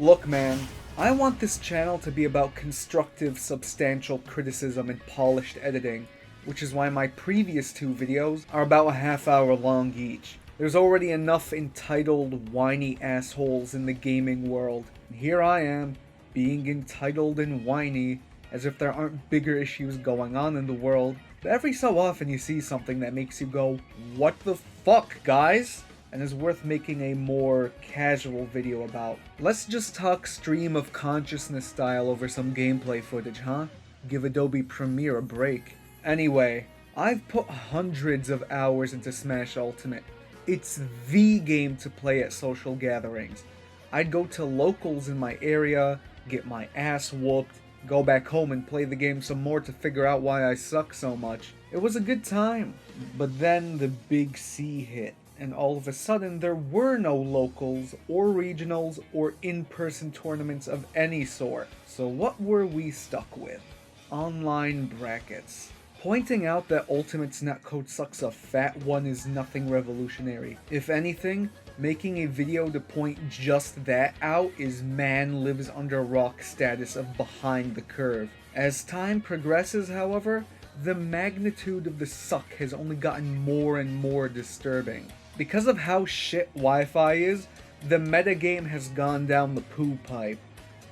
Look man, I want this channel to be about constructive, substantial criticism and polished editing, which is why my previous two videos are about a half-hour long each. There's already enough entitled, whiny assholes in the gaming world, and here I am, being entitled and whiny, as if there aren't bigger issues going on in the world. But every so often you see something that makes you go, what the fuck, guys? And is worth making a more casual video about. Let's just talk stream of consciousness style over some gameplay footage, huh? Give Adobe Premiere a break. Anyway, I've put hundreds of hours into Smash Ultimate. It's the game to play at social gatherings. I'd go to locals in my area, get my ass whooped, go back home and play the game some more to figure out why I suck so much. It was a good time. But then the big C hit, and all of a sudden there were no locals or regionals or in-person tournaments of any sort. So what were we stuck with? Online brackets. Pointing out that Ultimate's netcode sucks a fat one is nothing revolutionary. If anything, making a video to point just that out is man lives under rock status of behind the curve. As time progresses, however, the magnitude of the suck has only gotten more and more disturbing. Because of how shit Wi-Fi is, the metagame has gone down the poo pipe.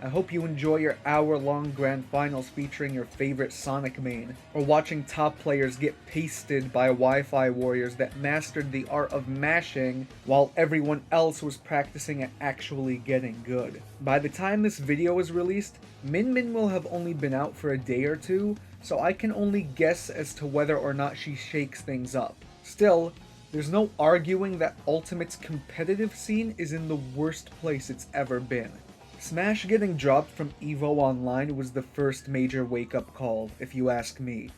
I hope you enjoy your hour-long grand finals featuring your favorite Sonic main, or watching top players get pasted by Wi-Fi warriors that mastered the art of mashing while everyone else was practicing at actually getting good. By the time this video is released, Min Min will have only been out for a day or two, so I can only guess as to whether or not she shakes things up. Still, there's no arguing that Ultimate's competitive scene is in the worst place it's ever been. Smash getting dropped from EVO Online was the first major wake-up call, if you ask me.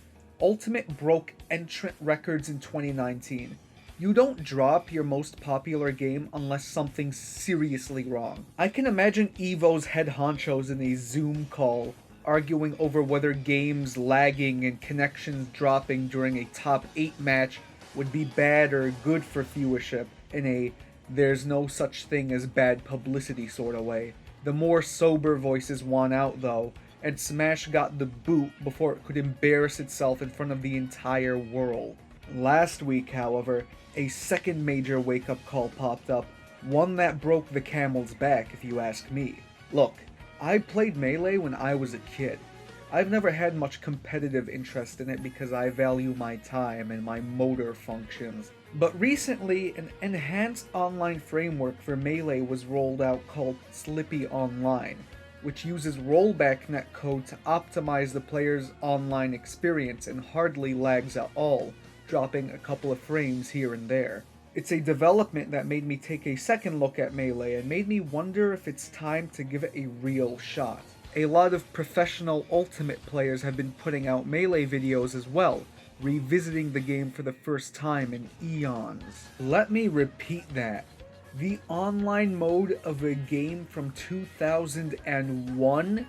Ultimate broke entrant records in 2019. You don't drop your most popular game unless something's seriously wrong. I can imagine EVO's head honchos in a Zoom call arguing over whether games lagging and connections dropping during a top 8 match would be bad or good for viewership in a there's no such thing as bad publicity sort of way. The more sober voices won out though, and Smash got the boot before it could embarrass itself in front of the entire world. Last week, however, a second major wake-up call popped up, one that broke the camel's back if you ask me. Look, I played Melee when I was a kid. I've never had much competitive interest in it because I value my time and my motor functions. But recently, an enhanced online framework for Melee was rolled out called Slippy Online, which uses rollback netcode to optimize the player's online experience and hardly lags at all, dropping a couple of frames here and there. It's a development that made me take a second look at Melee and made me wonder if it's time to give it a real shot. A lot of professional Ultimate players have been putting out Melee videos as well, revisiting the game for the first time in eons. Let me repeat that. The online mode of a game from 2001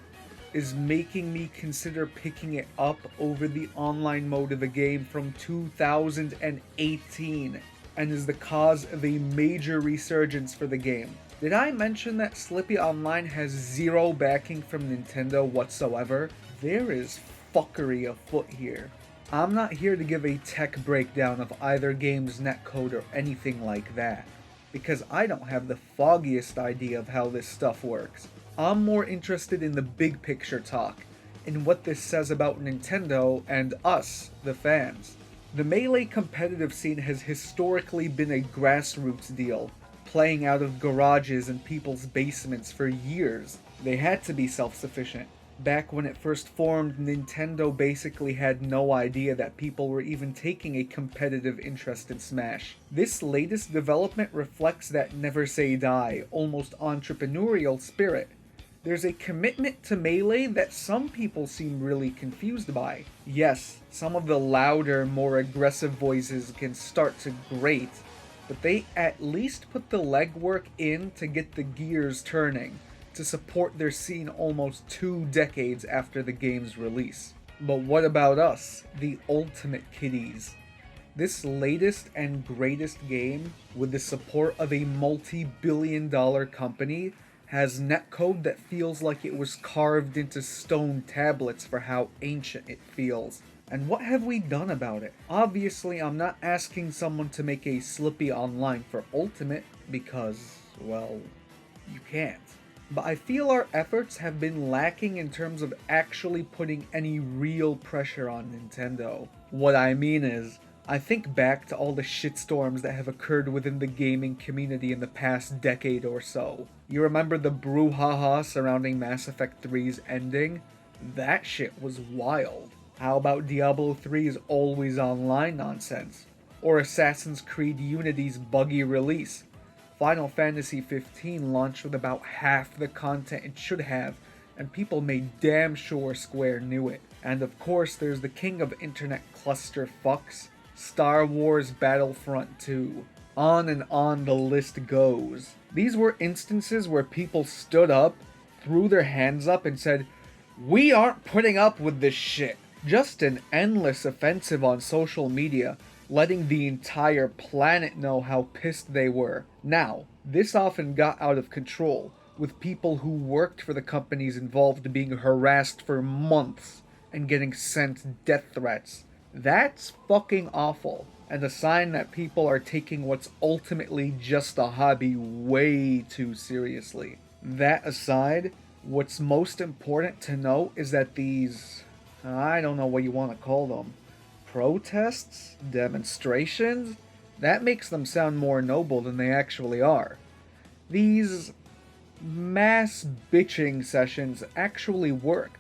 is making me consider picking it up over the online mode of a game from 2018, and is the cause of a major resurgence for the game. Did I mention that Slippy Online has zero backing from Nintendo whatsoever? There is fuckery afoot here. I'm not here to give a tech breakdown of either game's netcode or anything like that, because I don't have the foggiest idea of how this stuff works. I'm more interested in the big picture talk, in what this says about Nintendo and us, the fans. The Melee competitive scene has historically been a grassroots deal, playing out of garages and people's basements for years. They had to be self-sufficient. Back when it first formed, Nintendo basically had no idea that people were even taking a competitive interest in Smash. This latest development reflects that never say die, almost entrepreneurial spirit. There's a commitment to Melee that some people seem really confused by. Yes, some of the louder, more aggressive voices can start to grate, but they at least put the legwork in to get the gears turning, to support their scene almost 2 decades after the game's release. But what about us, the Ultimate Kiddies? This latest and greatest game, with the support of a multi-billion-dollar company, has netcode that feels like it was carved into stone tablets for how ancient it feels. And what have we done about it? Obviously, I'm not asking someone to make a Slippy Online for Ultimate, because, well, you can't. But I feel our efforts have been lacking in terms of actually putting any real pressure on Nintendo. What I mean is, I think back to all the shitstorms that have occurred within the gaming community in the past decade or so. You remember the brouhaha surrounding Mass Effect 3's ending? That shit was wild. How about Diablo 3's always online nonsense? Or Assassin's Creed Unity's buggy release? Final Fantasy 15 launched with about half the content it should have, and people made damn sure Square knew it. And of course there's the king of internet clusterfucks, Star Wars Battlefront 2. On and on the list goes. These were instances where people stood up, threw their hands up and said, "We aren't putting up with this shit." Just an endless offensive on social media, letting the entire planet know how pissed they were. Now, this often got out of control, with people who worked for the companies involved being harassed for months and getting sent death threats. That's fucking awful, and a sign that people are taking what's ultimately just a hobby way too seriously. That aside, what's most important to note is that these, I don't know what you want to call them, protests? Demonstrations? That makes them sound more noble than they actually are. These mass bitching sessions actually worked.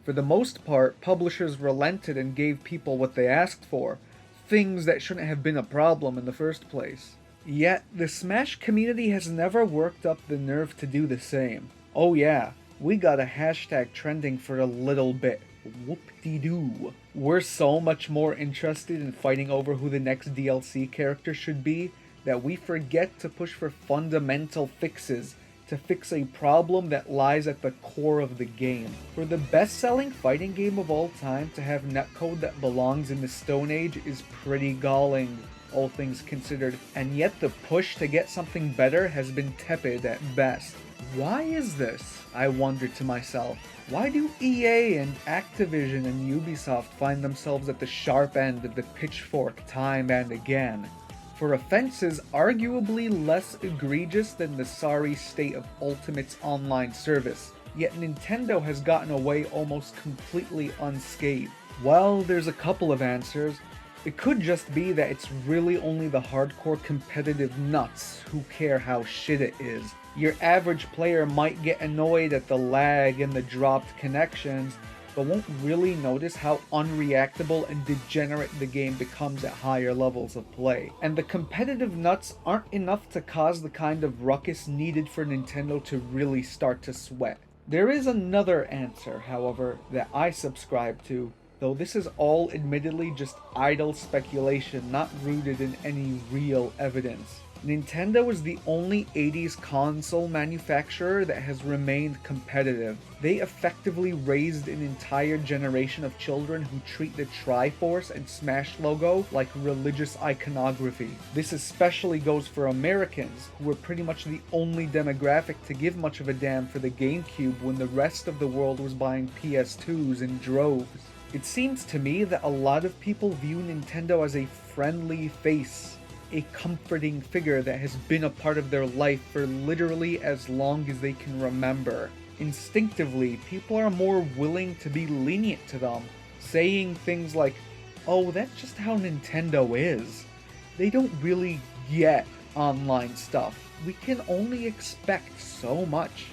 For the most part, publishers relented and gave people what they asked for, things that shouldn't have been a problem in the first place. Yet, the Smash community has never worked up the nerve to do the same. Oh yeah, we got a hashtag trending for a little bit. Whoop-de-doo. We're so much more interested in fighting over who the next DLC character should be that we forget to push for fundamental fixes to fix a problem that lies at the core of the game. For the best-selling fighting game of all time to have netcode that belongs in the Stone Age is pretty galling, all things considered, and yet the push to get something better has been tepid at best. Why is this? I wonder to myself. Why do EA and Activision and Ubisoft find themselves at the sharp end of the pitchfork time and again? For offenses arguably less egregious than the sorry state of Ultimate's online service, yet Nintendo has gotten away almost completely unscathed. Well, there's a couple of answers. It could just be that it's really only the hardcore competitive nuts who care how shit it is. Your average player might get annoyed at the lag and the dropped connections, but won't really notice how unreactable and degenerate the game becomes at higher levels of play. And the competitive nuts aren't enough to cause the kind of ruckus needed for Nintendo to really start to sweat. There is another answer, however, that I subscribe to, though this is all admittedly just idle speculation not rooted in any real evidence. Nintendo is the only 80s console manufacturer that has remained competitive. They effectively raised an entire generation of children who treat the Triforce and Smash logo like religious iconography. This especially goes for Americans, who were pretty much the only demographic to give much of a damn for the GameCube when the rest of the world was buying PS2s in droves. It seems to me that a lot of people view Nintendo as a friendly face, a comforting figure that has been a part of their life for literally as long as they can remember. Instinctively, people are more willing to be lenient to them, saying things like, "Oh, that's just how Nintendo is. They don't really get online stuff. We can only expect so much."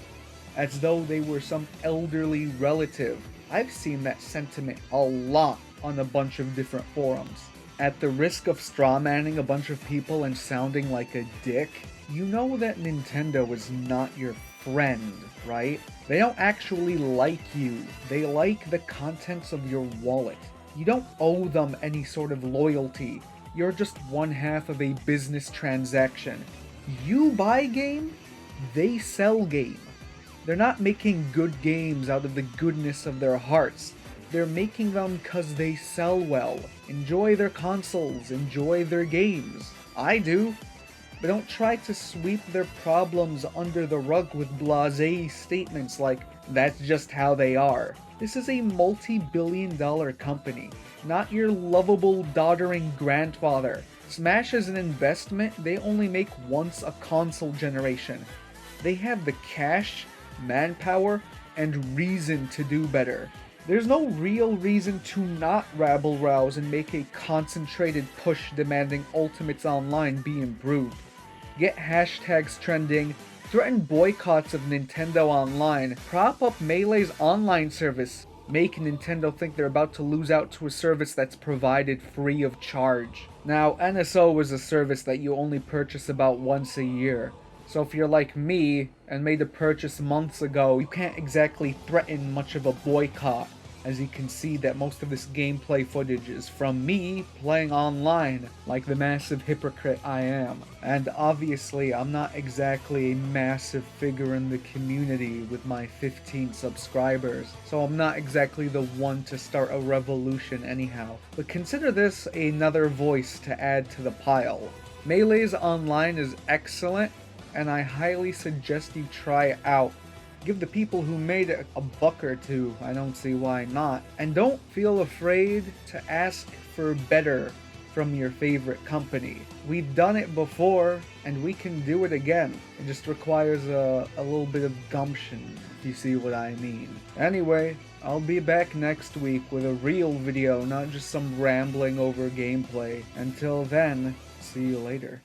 As though they were some elderly relative. I've seen that sentiment a lot on a bunch of different forums. At the risk of strawmanning a bunch of people and sounding like a dick, you know that Nintendo is not your friend, right? They don't actually like you. They like the contents of your wallet. You don't owe them any sort of loyalty. You're just one half of a business transaction. You buy game, they sell game. They're not making good games out of the goodness of their hearts. They're making them cause they sell well. Enjoy their consoles, enjoy their games. I do. but don't try to sweep their problems under the rug with blasé statements like, that's just how they are. This is a multi-billion-dollar company, not your lovable doddering grandfather. Smash is an investment they only make once a console generation. They have the cash, manpower, and reason to do better. There's no real reason to not rabble-rouse and make a concentrated push demanding Ultimates Online be improved. Get hashtags trending, threaten boycotts of Nintendo Online, prop up Melee's online service, make Nintendo think they're about to lose out to a service that's provided free of charge. Now, NSO is a service that you only purchase about once a year. So if you're like me and made a purchase months ago, you can't exactly threaten much of a boycott, as you can see that most of this gameplay footage is from me playing online, like the massive hypocrite I am. And obviously, I'm not exactly a massive figure in the community with my 15 subscribers, so I'm not exactly the one to start a revolution anyhow. But consider this another voice to add to the pile. Melee's Online is excellent, and I highly suggest you try it out. Give the people who made it a buck or two, I don't see why not. And don't feel afraid to ask for better from your favorite company. We've done it before, and we can do it again. It just requires a little bit of gumption, if you see what I mean. Anyway, I'll be back next week with a real video, not just some rambling over gameplay. Until then, see you later.